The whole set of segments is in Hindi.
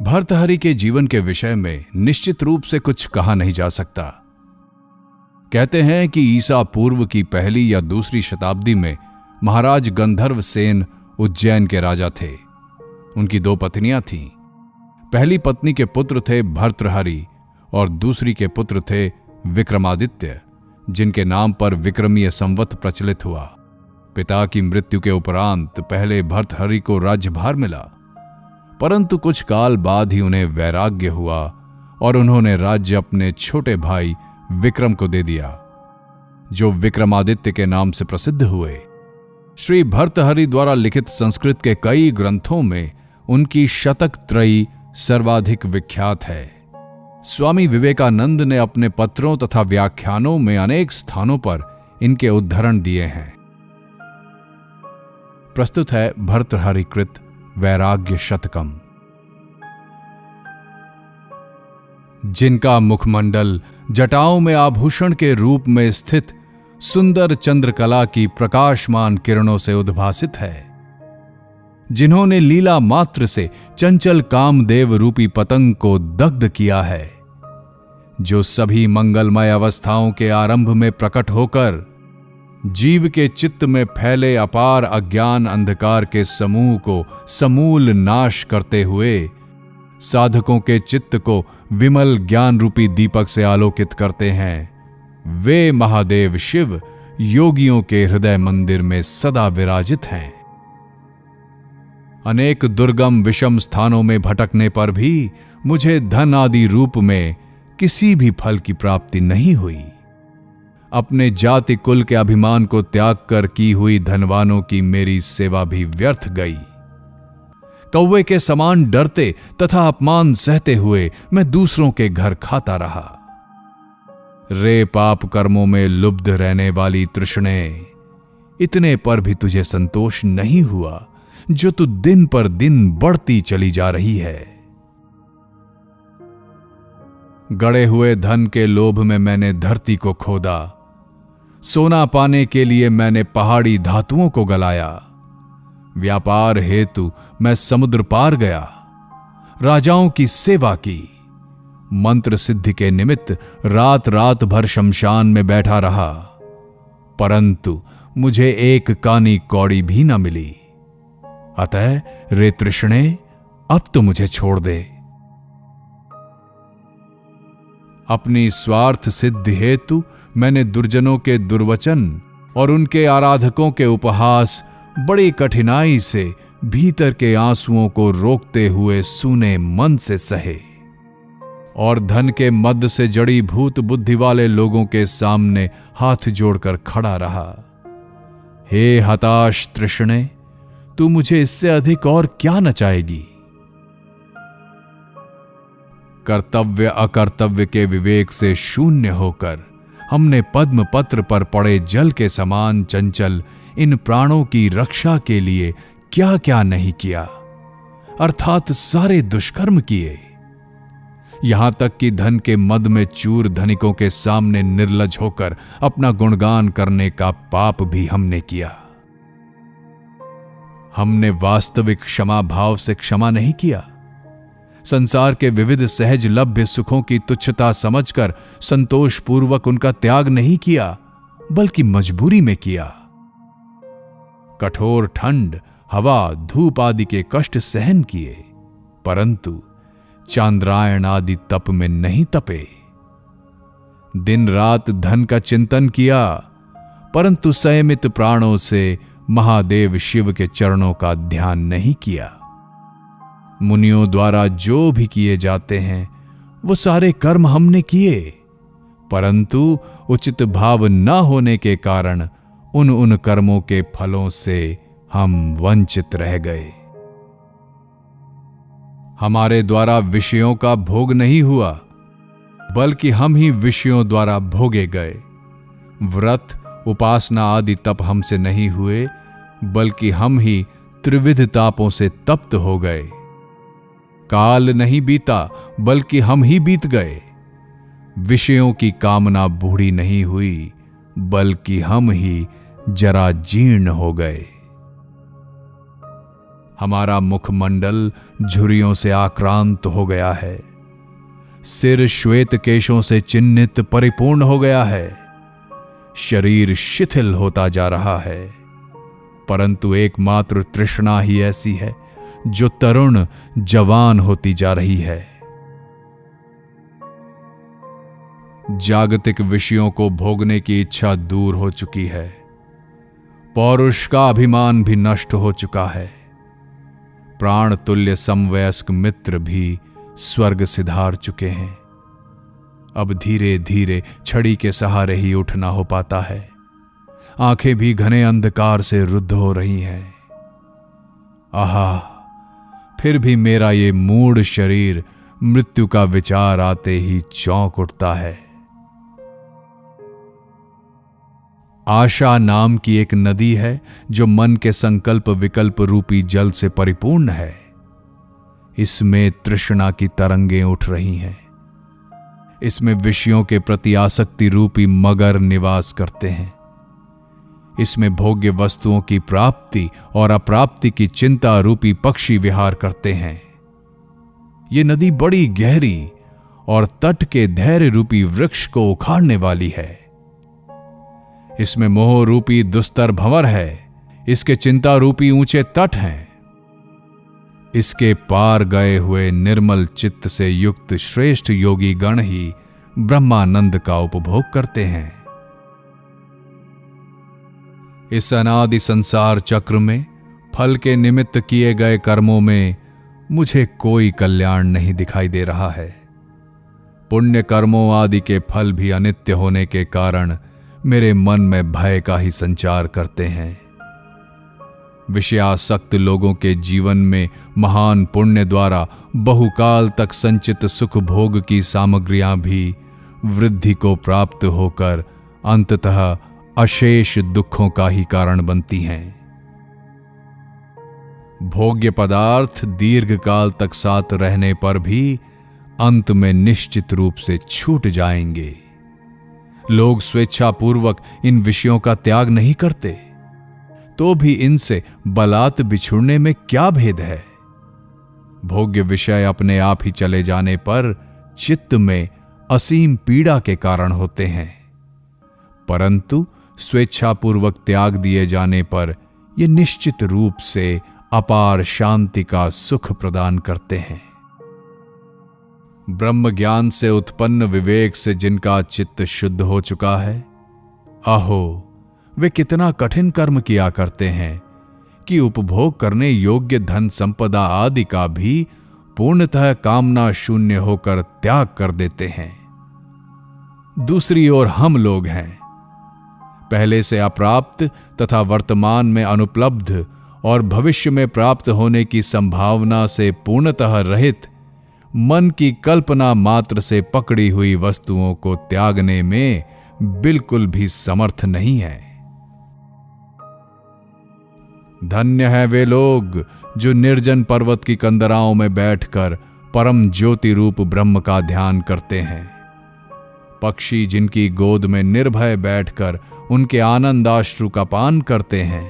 भर्तहरि के जीवन के विषय में निश्चित रूप से कुछ कहा नहीं जा सकता। कहते हैं कि ईसा पूर्व की पहली या दूसरी शताब्दी में महाराज गंधर्व सेन उज्जैन के राजा थे। उनकी 2 पत्नियां थीं। पहली पत्नी के पुत्र थे भर्तृहरि और दूसरी के पुत्र थे विक्रमादित्य, जिनके नाम पर विक्रमीय संवत प्रचलित हुआ। पिता की मृत्यु के उपरांत पहले भर्तहरि को राज्यभार मिला, परंतु कुछ काल बाद ही उन्हें वैराग्य हुआ और उन्होंने राज्य अपने छोटे भाई विक्रम को दे दिया, जो विक्रमादित्य के नाम से प्रसिद्ध हुए। श्री भर्तहरि द्वारा लिखित संस्कृत के कई ग्रंथों में उनकी शतक त्रयी सर्वाधिक विख्यात है। स्वामी विवेकानंद ने अपने पत्रों तथा व्याख्यानों में अनेक स्थानों पर इनके उद्धरण दिए हैं। प्रस्तुत है भर्तृहरि कृत वैराग्य शतकम। जिनका मुखमंडल जटाओं में आभूषण के रूप में स्थित सुंदर चंद्रकला की प्रकाशमान किरणों से उद्भासित है, जिन्होंने लीला मात्र से चंचल कामदेव रूपी पतंग को दग्ध किया है, जो सभी मंगलमय अवस्थाओं के आरंभ में प्रकट होकर जीव के चित्त में फैले अपार अज्ञान अंधकार के समूह को समूल नाश करते हुए साधकों के चित्त को विमल ज्ञान रूपी दीपक से आलोकित करते हैं, वे महादेव शिव योगियों के हृदय मंदिर में सदा विराजित हैं। अनेक दुर्गम विषम स्थानों में भटकने पर भी मुझे धन आदि रूप में किसी भी फल की प्राप्ति नहीं हुई। अपने जाति कुल के अभिमान को त्याग कर की हुई धनवानों की मेरी सेवा भी व्यर्थ गई। कौवे के समान डरते तथा अपमान सहते हुए मैं दूसरों के घर खाता रहा। रे पाप कर्मों में लुब्ध रहने वाली तृष्णे, इतने पर भी तुझे संतोष नहीं हुआ, जो तू दिन पर दिन बढ़ती चली जा रही है। गड़े हुए धन के लोभ में मैंने धरती को खोदा, सोना पाने के लिए मैंने पहाड़ी धातुओं को गलाया। व्यापार हेतु मैं समुद्र पार गया, राजाओं की सेवा की, मंत्र सिद्धि के निमित्त रात रात भर शमशान में बैठा रहा, परंतु मुझे एक कानी कौड़ी भी न मिली। अतः रे तृष्णे, अब तो मुझे छोड़ दे। अपनी स्वार्थ सिद्धि हेतु मैंने दुर्जनों के दुर्वचन और उनके आराधकों के उपहास बड़ी कठिनाई से भीतर के आंसुओं को रोकते हुए सूने मन से सहे, और धन के मद से जड़ी भूत बुद्धि वाले लोगों के सामने हाथ जोड़कर खड़ा रहा। हे हताश तृष्णे, तू मुझे इससे अधिक और क्या नचाएगी? कर्तव्य अकर्तव्य के विवेक से शून्य होकर हमने पद्म पत्र पर पड़े जल के समान चंचल इन प्राणों की रक्षा के लिए क्या क्या नहीं किया, अर्थात सारे दुष्कर्म किए। यहां तक कि धन के मद में चूर धनिकों के सामने निर्लज होकर अपना गुणगान करने का पाप भी हमने किया। हमने वास्तविक क्षमा भाव से क्षमा नहीं किया, संसार के विविध सहज लभ्य सुखों की तुच्छता समझकर संतोषपूर्वक उनका त्याग नहीं किया, बल्कि मजबूरी में किया। कठोर ठंड, हवा, धूप आदि के कष्ट सहन किए, परंतु चांद्रायण आदि तप में नहीं तपे। दिन रात धन का चिंतन किया, परंतु संयमित प्राणों से महादेव शिव के चरणों का ध्यान नहीं किया। मुनियों द्वारा जो भी किए जाते हैं वो सारे कर्म हमने किए, परंतु उचित भाव न होने के कारण उन कर्मों के फलों से हम वंचित रह गए। हमारे द्वारा विषयों का भोग नहीं हुआ, बल्कि हम ही विषयों द्वारा भोगे गए। व्रत, उपासना आदि तप हमसे नहीं हुए, बल्कि हम ही त्रिविध तापों से तप्त हो गए। काल नहीं बीता, बल्कि हम ही बीत गए। विषयों की कामना बूढ़ी नहीं हुई, बल्कि हम ही जरा जीर्ण हो गए। हमारा मुखमंडल झुर्रियों से आक्रांत हो गया है, सिर श्वेत केशों से चिन्हित परिपूर्ण हो गया है, शरीर शिथिल होता जा रहा है, परंतु एकमात्र तृष्णा ही ऐसी है जो तरुण जवान होती जा रही है। जागतिक विषयों को भोगने की इच्छा दूर हो चुकी है, पौरुष का अभिमान भी नष्ट हो चुका है, प्राण तुल्य समवयस्क मित्र भी स्वर्ग सिधार चुके हैं। अब धीरे धीरे छड़ी के सहारे ही उठना हो पाता है, आंखें भी घने अंधकार से रुद्ध हो रही हैं। आहा, फिर भी मेरा ये मूढ़ शरीर मृत्यु का विचार आते ही चौंक उठता है। आशा नाम की एक नदी है जो मन के संकल्प विकल्प रूपी जल से परिपूर्ण है। इसमें तृष्णा की तरंगें उठ रही हैं। इसमें विषयों के प्रति आसक्ति रूपी मगर निवास करते हैं। इसमें भोग्य वस्तुओं की प्राप्ति और अप्राप्ति की चिंता रूपी पक्षी विहार करते हैं। ये नदी बड़ी गहरी और तट के धैर्य रूपी वृक्ष को उखाड़ने वाली है। इसमें मोह रूपी दुस्तर भंवर है, इसके चिंता रूपी ऊंचे तट हैं। इसके पार गए हुए निर्मल चित्त से युक्त श्रेष्ठ योगी गण ही ब्रह्मानंद का उपभोग करते हैं। इस अनादि संसार चक्र में फल के निमित्त किए गए कर्मों में मुझे कोई कल्याण नहीं दिखाई दे रहा है। पुण्य कर्मों आदि के फल भी अनित्य होने के कारण मेरे मन में भय का ही संचार करते हैं। विषयासक्त लोगों के जीवन में महान पुण्य द्वारा बहुकाल तक संचित सुख भोग की सामग्रियां भी वृद्धि को प्राप्त होकर अंततः अशेष दुखों का ही कारण बनती हैं। भोग्य पदार्थ दीर्घ काल तक साथ रहने पर भी अंत में निश्चित रूप से छूट जाएंगे। लोग स्वेच्छापूर्वक इन विषयों का त्याग नहीं करते, तो भी इनसे बलात् बिछुड़ने में क्या भेद है। भोग्य विषय अपने आप ही चले जाने पर चित्त में असीम पीड़ा के कारण होते हैं, परंतु स्वेच्छापूर्वक त्याग दिए जाने पर ये निश्चित रूप से अपार शांति का सुख प्रदान करते हैं। ब्रह्म ज्ञान से उत्पन्न विवेक से जिनका चित्त शुद्ध हो चुका है, आहो, वे कितना कठिन कर्म किया करते हैं कि उपभोग करने योग्य धन संपदा आदि का भी पूर्णतः कामना शून्य होकर त्याग कर देते हैं। दूसरी ओर हम लोग हैं, पहले से अप्राप्त तथा वर्तमान में अनुपलब्ध और भविष्य में प्राप्त होने की संभावना से पूर्णतः रहित, मन की कल्पना मात्र से पकड़ी हुई वस्तुओं को त्यागने में बिल्कुल भी समर्थ नहीं है। धन्य है वे लोग जो निर्जन पर्वत की कंदराओं में बैठकर परम ज्योति रूप ब्रह्म का ध्यान करते हैं। पक्षी जिनकी गोद में निर्भय बैठकर उनके आनंदाश्रु का पान करते हैं।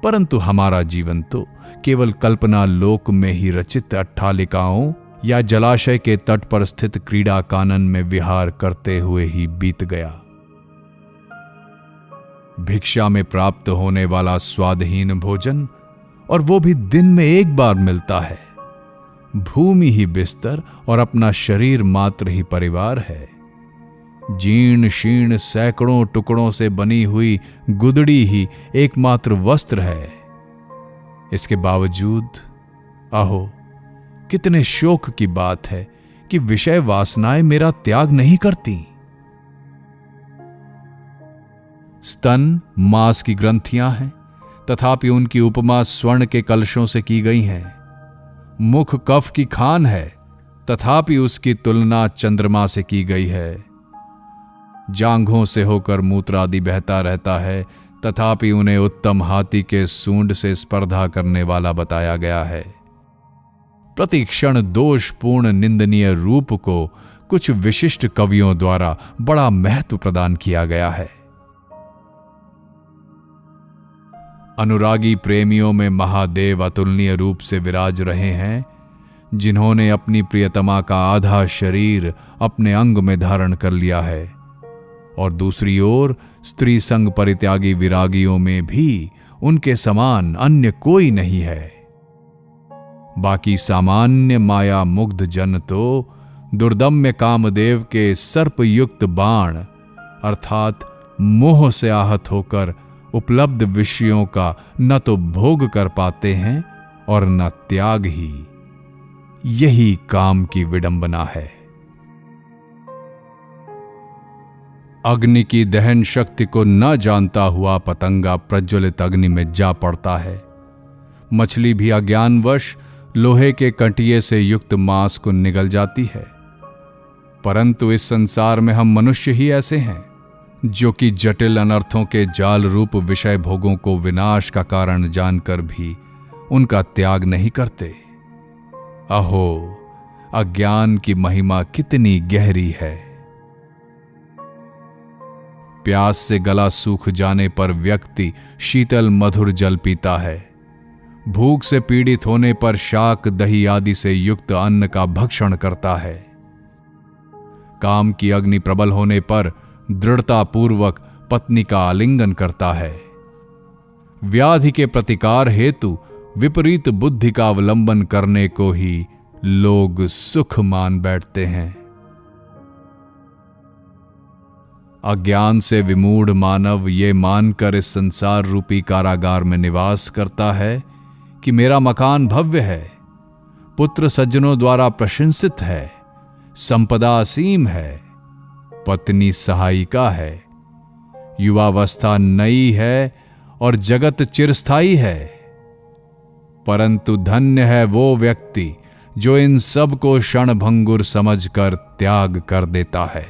परंतु हमारा जीवन तो केवल कल्पना लोक में ही रचित अट्टालिकाओं या जलाशय के तट पर स्थित क्रीड़ा कानन में विहार करते हुए ही बीत गया। भिक्षा में प्राप्त होने वाला स्वादहीन भोजन, और वो भी दिन में एक बार मिलता है। भूमि ही बिस्तर और अपना शरीर मात्र ही परिवार है। जीर्ण शीर्ण सैकड़ों टुकड़ों से बनी हुई गुदड़ी ही एकमात्र वस्त्र है। इसके बावजूद आहो, कितने शोक की बात है कि विषय वासनाएं मेरा त्याग नहीं करती। स्तन मांस की ग्रंथियां हैं, तथापि उनकी उपमा स्वर्ण के कलशों से की गई है। मुख कफ की खान है, तथापि उसकी तुलना चंद्रमा से की गई है। जांघों से होकर मूत्र आदि बहता रहता है, तथापि उन्हें उत्तम हाथी के सूंड से स्पर्धा करने वाला बताया गया है। प्रतिक्षण दोषपूर्ण निंदनीय रूप को कुछ विशिष्ट कवियों द्वारा बड़ा महत्व प्रदान किया गया है। अनुरागी प्रेमियों में महादेव अतुलनीय रूप से विराज रहे हैं, जिन्होंने अपनी प्रियतमा का आधा शरीर अपने अंग में धारण कर लिया है, और दूसरी ओर स्त्री संग परित्यागी विरागियों में भी उनके समान अन्य कोई नहीं है। बाकी सामान्य माया मुग्ध जन तो दुर्दम्य कामदेव के सर्पयुक्त बाण अर्थात मोह से आहत होकर उपलब्ध विषयों का न तो भोग कर पाते हैं और न त्याग ही। यही काम की विडंबना है। अग्नि की दहन शक्ति को न जानता हुआ पतंगा प्रज्वलित अग्नि में जा पड़ता है। मछली भी अज्ञानवश लोहे के कंटिये से युक्त मांस को निगल जाती है। परंतु इस संसार में हम मनुष्य ही ऐसे हैं जो कि जटिल अनर्थों के जाल रूप विषय भोगों को विनाश का कारण जानकर भी उनका त्याग नहीं करते। अहो, अज्ञान की महिमा कितनी गहरी है। प्यास से गला सूख जाने पर व्यक्ति शीतल मधुर जल पीता है। भूख से पीड़ित होने पर शाक दही आदि से युक्त अन्न का भक्षण करता है। काम की अग्नि प्रबल होने पर दृढ़तापूर्वक पत्नी का आलिंगन करता है। व्याधि के प्रतिकार हेतु विपरीत बुद्धि का अवलंबन करने को ही लोग सुख मान बैठते हैं। अज्ञान से विमूढ़ मानव ये मानकर इस संसार रूपी कारागार में निवास करता है कि मेरा मकान भव्य है, पुत्र सज्जनों द्वारा प्रशंसित है, संपदा असीम है, पत्नी सहायिका है, युवावस्था नई है और जगत चिरस्थायी है। परंतु धन्य है वो व्यक्ति जो इन सब को क्षणभंगुर समझकर त्याग कर देता है।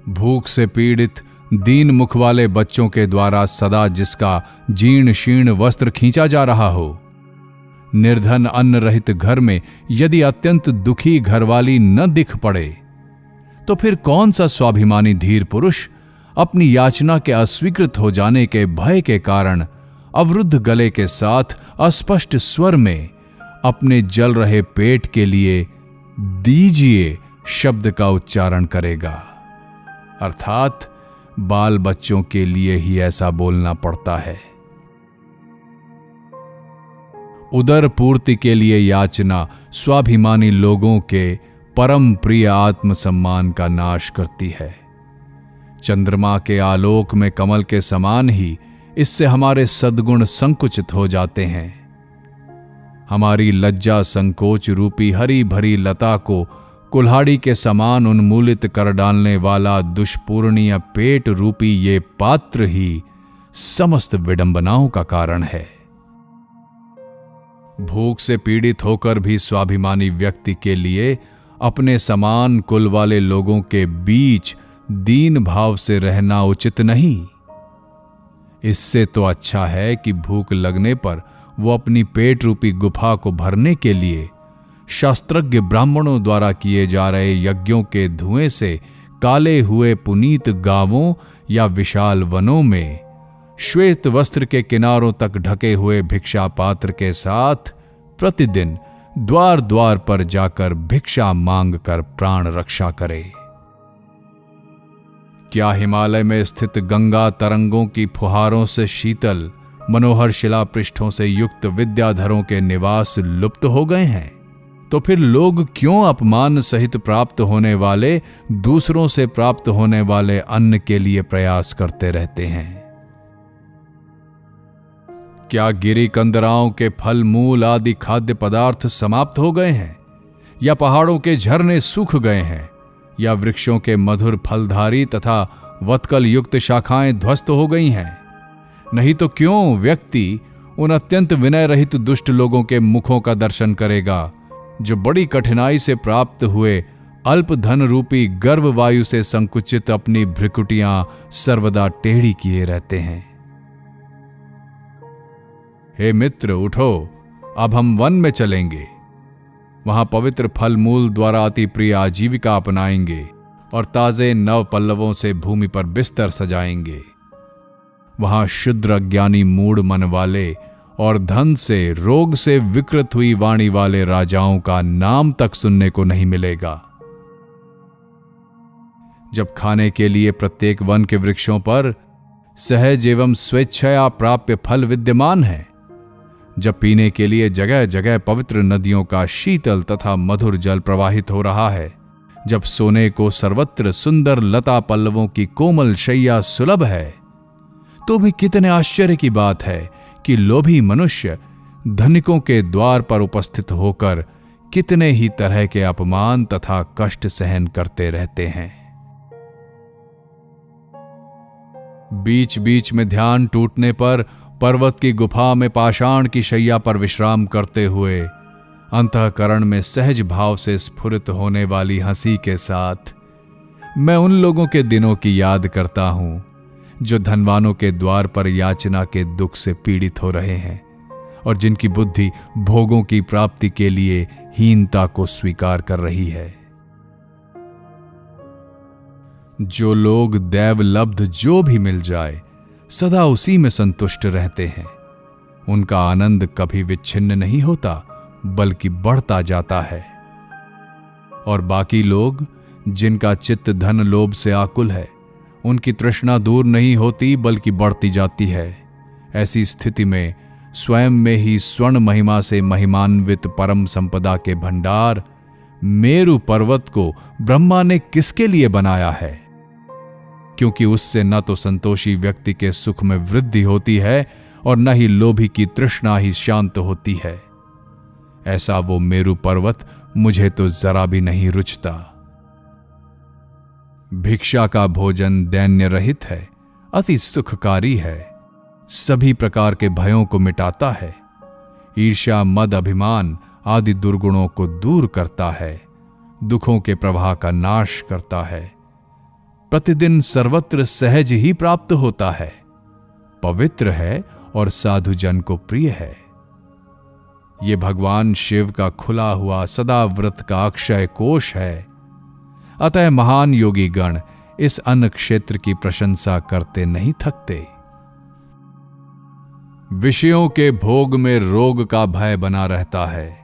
भूख से पीड़ित दीन मुख वाले बच्चों के द्वारा सदा जिसका जीर्ण शीर्ण वस्त्र खींचा जा रहा हो, निर्धन अन्न रहित घर में यदि अत्यंत दुखी घरवाली न दिख पड़े, तो फिर कौन सा स्वाभिमानी धीर पुरुष अपनी याचना के अस्वीकृत हो जाने के भय के कारण अवरुद्ध गले के साथ अस्पष्ट स्वर में अपने जल रहे पेट के लिए दीजिए शब्द का उच्चारण करेगा। अर्थात बाल बच्चों के लिए ही ऐसा बोलना पड़ता है। उदर पूर्ति के लिए याचना स्वाभिमानी लोगों के परम प्रिय आत्मसम्मान का नाश करती है। चंद्रमा के आलोक में कमल के समान ही इससे हमारे सद्गुण संकुचित हो जाते हैं। हमारी लज्जा संकोच रूपी हरी भरी लता को कुल्हाड़ी के समान उन्मूलित कर डालने वाला दुष्पूर्णीय पेट रूपी ये पात्र ही समस्त विडंबनाओं का कारण है। भूख से पीड़ित होकर भी स्वाभिमानी व्यक्ति के लिए अपने समान कुल वाले लोगों के बीच दीन भाव से रहना उचित नहीं। इससे तो अच्छा है कि भूख लगने पर वो अपनी पेट रूपी गुफा को भरने के लिए शास्त्रज्ञ ब्राह्मणों द्वारा किए जा रहे यज्ञों के धुएं से काले हुए पुनीत गांवों या विशाल वनों में श्वेत वस्त्र के किनारों तक ढके हुए भिक्षा पात्र के साथ प्रतिदिन द्वार द्वार पर जाकर भिक्षा मांग कर प्राण रक्षा करे। क्या हिमालय में स्थित गंगा तरंगों की फुहारों से शीतल मनोहर शिला पृष्ठों से युक्त विद्याधरों के निवास लुप्त हो गए हैं? तो फिर लोग क्यों अपमान सहित प्राप्त होने वाले दूसरों से प्राप्त होने वाले अन्न के लिए प्रयास करते रहते हैं? क्या गिरी कंदराओं के फल मूल आदि खाद्य पदार्थ समाप्त हो गए हैं, या पहाड़ों के झरने सूख गए हैं, या वृक्षों के मधुर फलधारी तथा वत्कल युक्त शाखाएं ध्वस्त हो गई हैं? नहीं तो क्यों व्यक्ति उन अत्यंत विनय रहित दुष्ट लोगों के मुखों का दर्शन करेगा जो बड़ी कठिनाई से प्राप्त हुए अल्प धन रूपी गर्भ वायु से संकुचित अपनी भ्रिकुटियां सर्वदा टेढ़ी किए रहते हैं। हे मित्र, उठो, अब हम वन में चलेंगे। वहां पवित्र फल मूल द्वारा अति प्रिय आजीविका अपनाएंगे और ताजे नव पल्लवों से भूमि पर बिस्तर सजाएंगे। वहां शुद्र अज्ञानी मूढ़ मन वाले और धन से रोग से विकृत हुई वाणी वाले राजाओं का नाम तक सुनने को नहीं मिलेगा। जब खाने के लिए प्रत्येक वन के वृक्षों पर सहज एवं स्वेच्छया प्राप्य फल विद्यमान है, जब पीने के लिए जगह जगह पवित्र नदियों का शीतल तथा मधुर जल प्रवाहित हो रहा है, जब सोने को सर्वत्र सुंदर लता पल्लवों की कोमल शैया सुलभ है, तो भी कितने आश्चर्य की बात है कि लोभी मनुष्य धनिकों के द्वार पर उपस्थित होकर कितने ही तरह के अपमान तथा कष्ट सहन करते रहते हैं। बीच बीच में ध्यान टूटने पर पर्वत की गुफा में पाषाण की शैया पर विश्राम करते हुए अंतःकरण में सहज भाव से स्फुरित होने वाली हंसी के साथ मैं उन लोगों के दिनों की याद करता हूं जो धनवानों के द्वार पर याचना के दुख से पीड़ित हो रहे हैं और जिनकी बुद्धि भोगों की प्राप्ति के लिए हीनता को स्वीकार कर रही है। जो लोग दैवलब्ध जो भी मिल जाए सदा उसी में संतुष्ट रहते हैं, उनका आनंद कभी विच्छिन्न नहीं होता बल्कि बढ़ता जाता है। और बाकी लोग जिनका चित्त धन लोभ से आकुल है, उनकी तृष्णा दूर नहीं होती बल्कि बढ़ती जाती है। ऐसी स्थिति में स्वयं में ही स्वर्ण महिमा से महिमान्वित परम संपदा के भंडार मेरु पर्वत को ब्रह्मा ने किसके लिए बनाया है? क्योंकि उससे न तो संतोषी व्यक्ति के सुख में वृद्धि होती है और न ही लोभी की तृष्णा ही शांत होती है। ऐसा वो मेरु पर्वत मुझे तो जरा भी नहीं रुचता। भिक्षा का भोजन दैन्य रहित है, अति सुखकारी है, सभी प्रकार के भयों को मिटाता है, ईर्ष्या मद अभिमान आदि दुर्गुणों को दूर करता है, दुखों के प्रवाह का नाश करता है, प्रतिदिन सर्वत्र सहज ही प्राप्त होता है, पवित्र है और साधु जन को प्रिय है। ये भगवान शिव का खुला हुआ सदा व्रत का अक्षय कोश है। अतः महान योगी गण इस अन्न क्षेत्र की प्रशंसा करते नहीं थकते। विषयों के भोग में रोग का भय बना रहता है,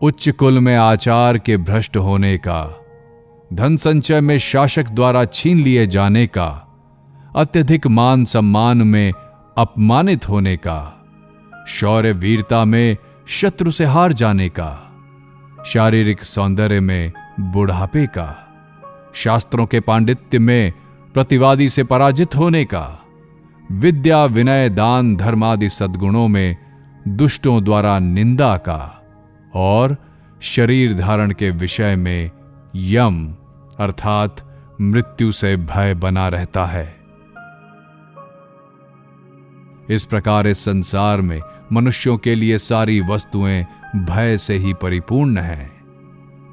उच्च कुल में आचार के भ्रष्ट होने का, धन संचय में शासक द्वारा छीन लिए जाने का, अत्यधिक मान सम्मान में अपमानित होने का, शौर्य वीरता में शत्रु से हार जाने का, शारीरिक सौंदर्य में बुढ़ापे का, शास्त्रों के पांडित्य में प्रतिवादी से पराजित होने का, विद्या विनय दान धर्म आदि सद्गुणों में दुष्टों द्वारा निंदा का, और शरीर धारण के विषय में यम अर्थात मृत्यु से भय बना रहता है। इस प्रकार इस संसार में मनुष्यों के लिए सारी वस्तुएं भय से ही परिपूर्ण हैं।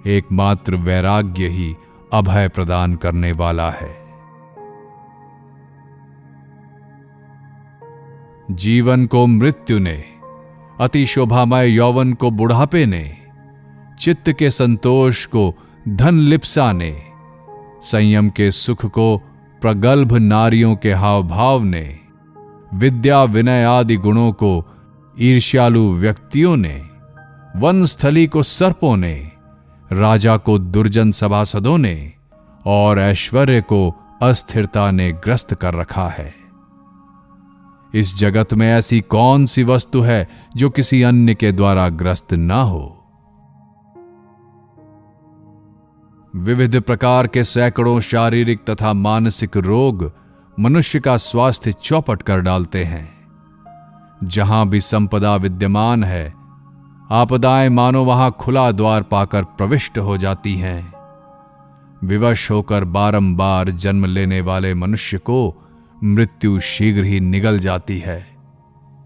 एकमात्र वैराग्य ही अभय प्रदान करने वाला है। जीवन को मृत्यु ने, अति शोभामय यौवन को बुढ़ापे ने, चित्त के संतोष को धन लिप्सा ने, संयम के सुख को प्रगल्भ नारियों के हाव भाव ने, विद्या विनय आदि गुणों को ईर्ष्यालु व्यक्तियों ने, वनस्थली को सर्पों ने, राजा को दुर्जन सभासदों ने और ऐश्वर्य को अस्थिरता ने ग्रस्त कर रखा है। इस जगत में ऐसी कौन सी वस्तु है जो किसी अन्य के द्वारा ग्रस्त ना हो? विविध प्रकार के सैकड़ों शारीरिक तथा मानसिक रोग मनुष्य का स्वास्थ्य चौपट कर डालते हैं। जहां भी संपदा विद्यमान है, आपदाएं मानो वहां खुला द्वार पाकर प्रविष्ट हो जाती हैं। विवश होकर बारंबार जन्म लेने वाले मनुष्य को मृत्यु शीघ्र ही निगल जाती है।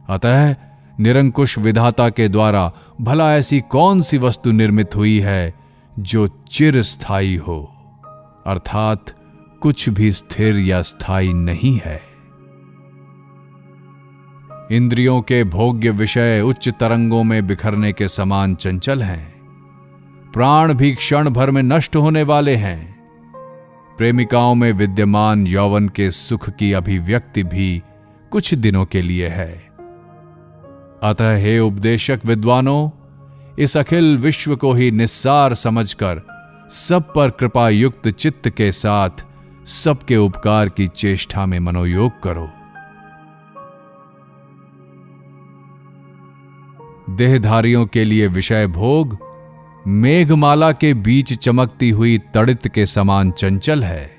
अतः निरंकुश विधाता के द्वारा भला ऐसी कौन सी वस्तु निर्मित हुई है जो चिरस्थायी हो, अर्थात कुछ भी स्थिर या स्थायी नहीं है। इंद्रियों के भोग्य विषय उच्च तरंगों में बिखरने के समान चंचल हैं। प्राण भी क्षण भर में नष्ट होने वाले हैं। प्रेमिकाओं में विद्यमान यौवन के सुख की अभिव्यक्ति भी कुछ दिनों के लिए है। अतः हे उपदेशक विद्वानों, इस अखिल विश्व को ही निस्सार समझकर सब पर कृपा युक्त चित्त के साथ सबके उपकार की चेष्टा में मनोयोग करो। देहधारियों के लिए विषय भोग मेघमाला के बीच चमकती हुई तड़ित के समान चंचल है।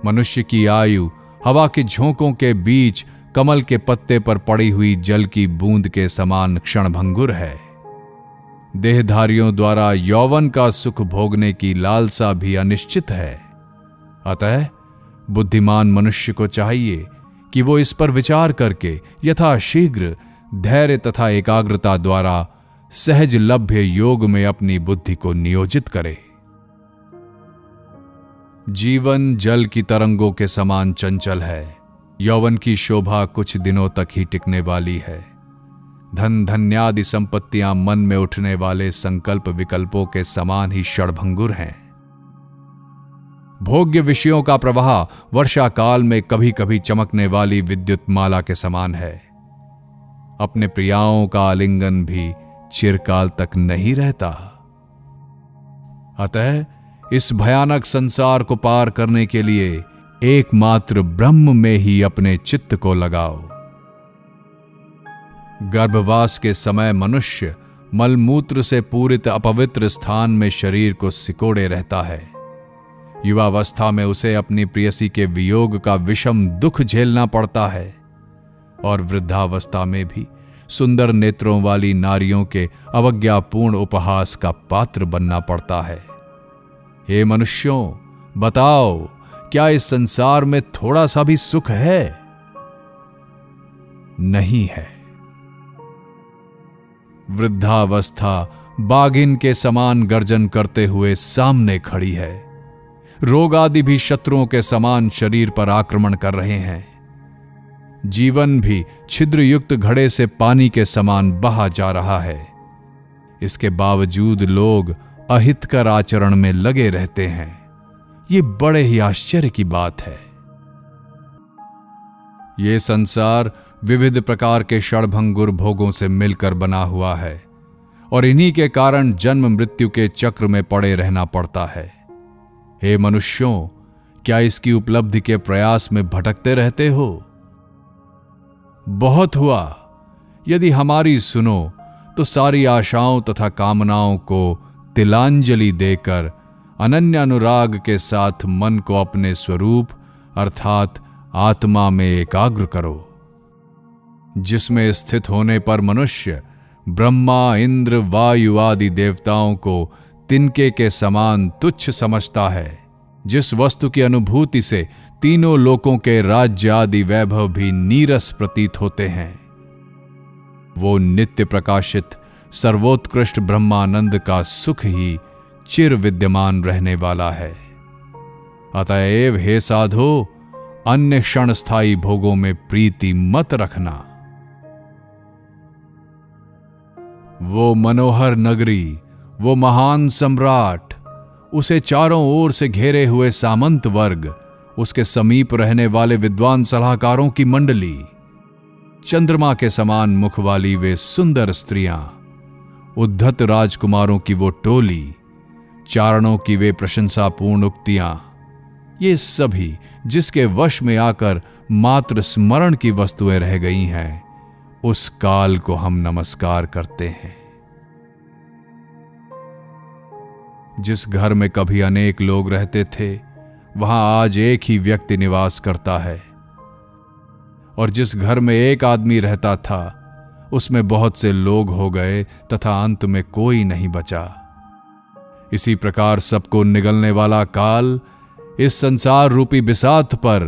मनुष्य की आयु हवा के झोंकों के बीच कमल के पत्ते पर पड़ी हुई जल की बूंद के समान क्षणभंगुर है। देहधारियों द्वारा यौवन का सुख भोगने की लालसा भी अनिश्चित है। अतः बुद्धिमान मनुष्य को चाहिए कि वो इस पर विचार करके यथाशीघ्र धैर्य तथा एकाग्रता द्वारा सहज लभ्य योग में अपनी बुद्धि को नियोजित करे। जीवन जल की तरंगों के समान चंचल है। यौवन की शोभा कुछ दिनों तक ही टिकने वाली है। धन धन्यादि संपत्तियां मन में उठने वाले संकल्प विकल्पों के समान ही क्षणभंगुर हैं। भोग्य विषयों का प्रवाह वर्षा काल में कभी कभी चमकने वाली विद्युत माला के समान है। अपने प्रियाओं का आलिंगन भी चिरकाल तक नहीं रहता। अतः इस भयानक संसार को पार करने के लिए एकमात्र ब्रह्म में ही अपने चित्त को लगाओ। गर्भवास के समय मनुष्य मलमूत्र से पूरित अपवित्र स्थान में शरीर को सिकोड़े रहता है। युवावस्था में उसे अपनी प्रियसी के वियोग का विषम दुख झेलना पड़ता है और वृद्धावस्था में भी सुंदर नेत्रों वाली नारियों के अवज्ञापूर्ण उपहास का पात्र बनना पड़ता है। हे मनुष्यों, बताओ, क्या इस संसार में थोड़ा सा भी सुख है? नहीं है। वृद्धावस्था बाघिन के समान गर्जन करते हुए सामने खड़ी है। रोग आदि भी शत्रुओं के समान शरीर पर आक्रमण कर रहे हैं। जीवन भी छिद्रयुक्त घड़े से पानी के समान बहा जा रहा है। इसके बावजूद लोग अहितकर आचरण में लगे रहते हैं। ये बड़े ही आश्चर्य की बात है। ये संसार विविध प्रकार के क्षणभंगुर भोगों से मिलकर बना हुआ है और इन्हीं के कारण जन्म मृत्यु के चक्र में पड़े रहना पड़ता है। हे मनुष्यों, क्या इसकी उपलब्धि के प्रयास में भटकते रहते हो? बहुत हुआ। यदि हमारी सुनो तो सारी आशाओं तथा कामनाओं को तिलांजलि देकर अनन्य अनुराग के साथ मन को अपने स्वरूप अर्थात आत्मा में एकाग्र करो, जिसमें स्थित होने पर मनुष्य ब्रह्मा, इंद्र, वायु आदि देवताओं को तिनके के समान तुच्छ समझता है। जिस वस्तु की अनुभूति से तीनों लोकों के राज्य आदि वैभव भी नीरस प्रतीत होते हैं, वो नित्य प्रकाशित सर्वोत्कृष्ट ब्रह्मानंद का सुख ही चिर विद्यमान रहने वाला है। अतएव हे साधो, अन्य क्षणस्थायी भोगों में प्रीति मत रखना। वो मनोहर नगरी, वो महान सम्राट, उसे चारों ओर से घेरे हुए सामंत वर्ग, उसके समीप रहने वाले विद्वान सलाहकारों की मंडली, चंद्रमा के समान मुख वाली वे सुंदर स्त्रियां, उद्धत राजकुमारों की वो टोली, चारणों की वे प्रशंसापूर्ण उक्तियां, ये सभी जिसके वश में आकर मात्र स्मरण की वस्तुएं रह गई हैं, उस काल को हम नमस्कार करते हैं। जिस घर में कभी अनेक लोग रहते थे, वहां आज एक ही व्यक्ति निवास करता है, और जिस घर में एक आदमी रहता था, उसमें बहुत से लोग हो गए तथा अंत में कोई नहीं बचा। इसी प्रकार सबको निगलने वाला काल इस संसार रूपी बिसात पर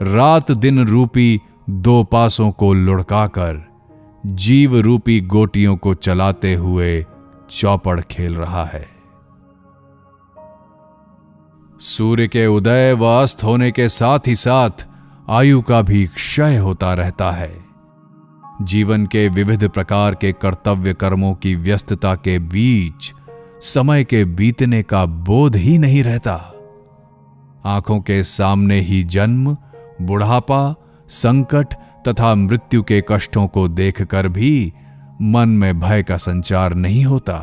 रात दिन रूपी दो पासों को लुढ़काकर जीव रूपी गोटियों को चलाते हुए चौपड़ खेल रहा है। सूर्य के उदय व अस्त होने के साथ ही साथ आयु का भी क्षय होता रहता है। जीवन के विविध प्रकार के कर्तव्य कर्मों की व्यस्तता के बीच समय के बीतने का बोध ही नहीं रहता। आंखों के सामने ही जन्म, बुढ़ापा, संकट तथा मृत्यु के कष्टों को देखकर भी मन में भय का संचार नहीं होता।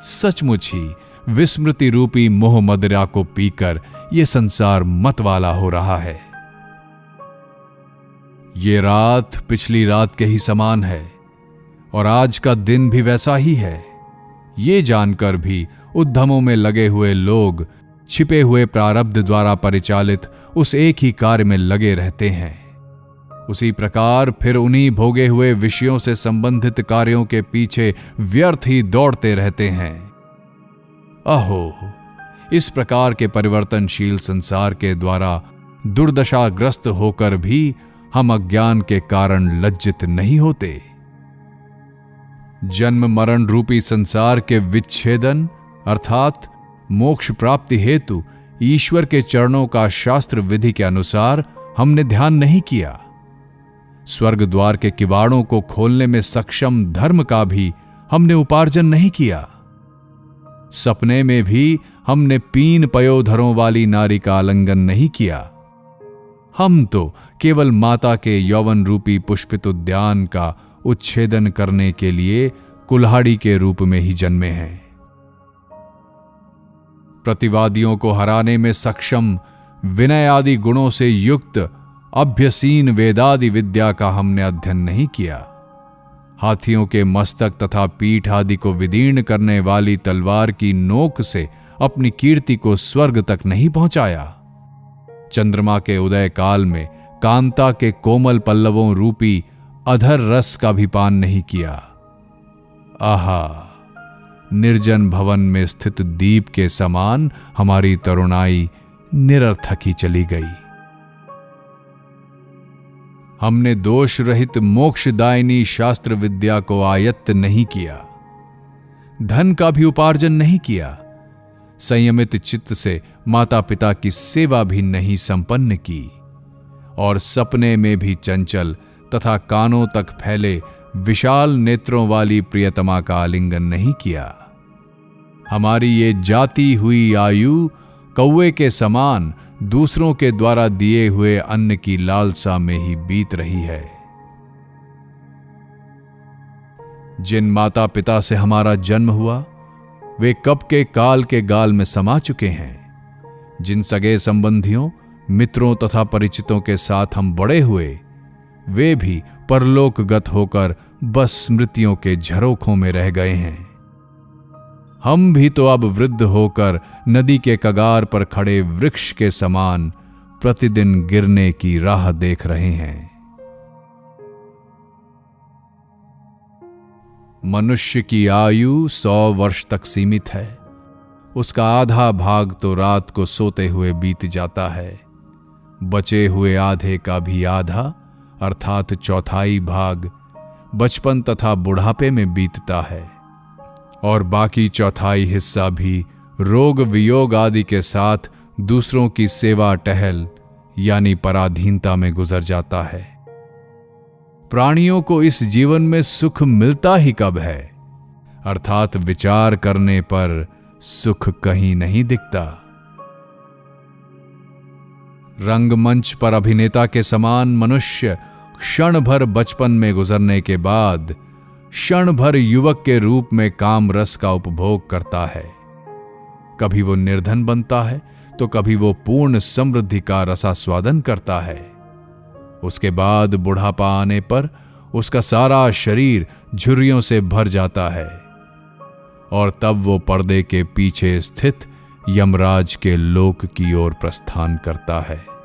सचमुच ही विस्मृति रूपी मोह मदिरा को पीकर यह संसार मतवाला हो रहा है। ये रात पिछली रात के ही समान है और आज का दिन भी वैसा ही है। ये जानकर भी उद्यमों में लगे हुए लोग छिपे हुए प्रारब्ध द्वारा परिचालित उस एक ही कार्य में लगे रहते हैं। उसी प्रकार फिर उन्हीं भोगे हुए विषयों से संबंधित कार्यों के पीछे व्यर्थ ही दौड़ते रहते हैं। अहो, इस प्रकार के परिवर्तनशील संसार के द्वारा दुर्दशाग्रस्त होकर भी हम अज्ञान के कारण लज्जित नहीं होते। जन्म मरण रूपी संसार के विच्छेदन अर्थात मोक्ष प्राप्ति हेतु ईश्वर के चरणों का शास्त्र विधि के अनुसार हमने ध्यान नहीं किया। स्वर्ग द्वार के किवाड़ों को खोलने में सक्षम धर्म का भी हमने उपार्जन नहीं किया। सपने में भी हमने पीन पयोधरों वाली नारी का आलिंगन नहीं किया। हम तो केवल माता के यौवन रूपी पुष्पित उद्यान का उच्छेदन करने के लिए कुल्हाड़ी के रूप में ही जन्मे हैं। प्रतिवादियों को हराने में सक्षम विनय आदि गुणों से युक्त अभ्यसीन वेदादि विद्या का हमने अध्ययन नहीं किया। हाथियों के मस्तक तथा पीठ आदि को विदीर्ण करने वाली तलवार की नोक से अपनी कीर्ति को स्वर्ग तक नहीं पहुंचाया। चंद्रमा के उदय काल में कांता के कोमल पल्लवों रूपी अधर रस का भी पान नहीं किया। आहा, निर्जन भवन में स्थित दीप के समान हमारी तरुणाई निरर्थक ही चली गई। हमने दोष रहित मोक्षदायिनी शास्त्र विद्या को आयत्त नहीं किया। धन का भी उपार्जन नहीं किया। संयमित चित्त से माता पिता की सेवा भी नहीं संपन्न की और सपने में भी चंचल तथा कानों तक फैले विशाल नेत्रों वाली प्रियतमा का आलिंगन नहीं किया। हमारी ये जाती हुई आयु कौवे के समान दूसरों के द्वारा दिए हुए अन्न की लालसा में ही बीत रही है। जिन माता पिता से हमारा जन्म हुआ वे कब के काल के गाल में समा चुके हैं। जिन सगे संबंधियों मित्रों तथा परिचितों के साथ हम बड़े हुए वे भी परलोकगत होकर बस स्मृतियों के झरोखों में रह गए हैं। हम भी तो अब वृद्ध होकर नदी के कगार पर खड़े वृक्ष के समान प्रतिदिन गिरने की राह देख रहे हैं। मनुष्य की आयु 100 वर्ष तक सीमित है। उसका आधा भाग तो रात को सोते हुए बीत जाता है। बचे हुए आधे का भी आधा अर्थात चौथाई भाग बचपन तथा बुढ़ापे में बीतता है और बाकी चौथाई हिस्सा भी रोग वियोग आदि के साथ दूसरों की सेवा टहल यानी पराधीनता में गुजर जाता है। प्राणियों को इस जीवन में सुख मिलता ही कब है, अर्थात विचार करने पर सुख कहीं नहीं दिखता। रंगमंच पर अभिनेता के समान मनुष्य क्षण भर बचपन में गुजरने के बाद क्षण भर युवक के रूप में काम रस का उपभोग करता है। कभी वो निर्धन बनता है तो कभी वो पूर्ण समृद्धि का रसास्वादन करता है। उसके बाद बुढ़ापा आने पर उसका सारा शरीर झुर्रियों से भर जाता है और तब वो पर्दे के पीछे स्थित यमराज के लोक की ओर प्रस्थान करता है।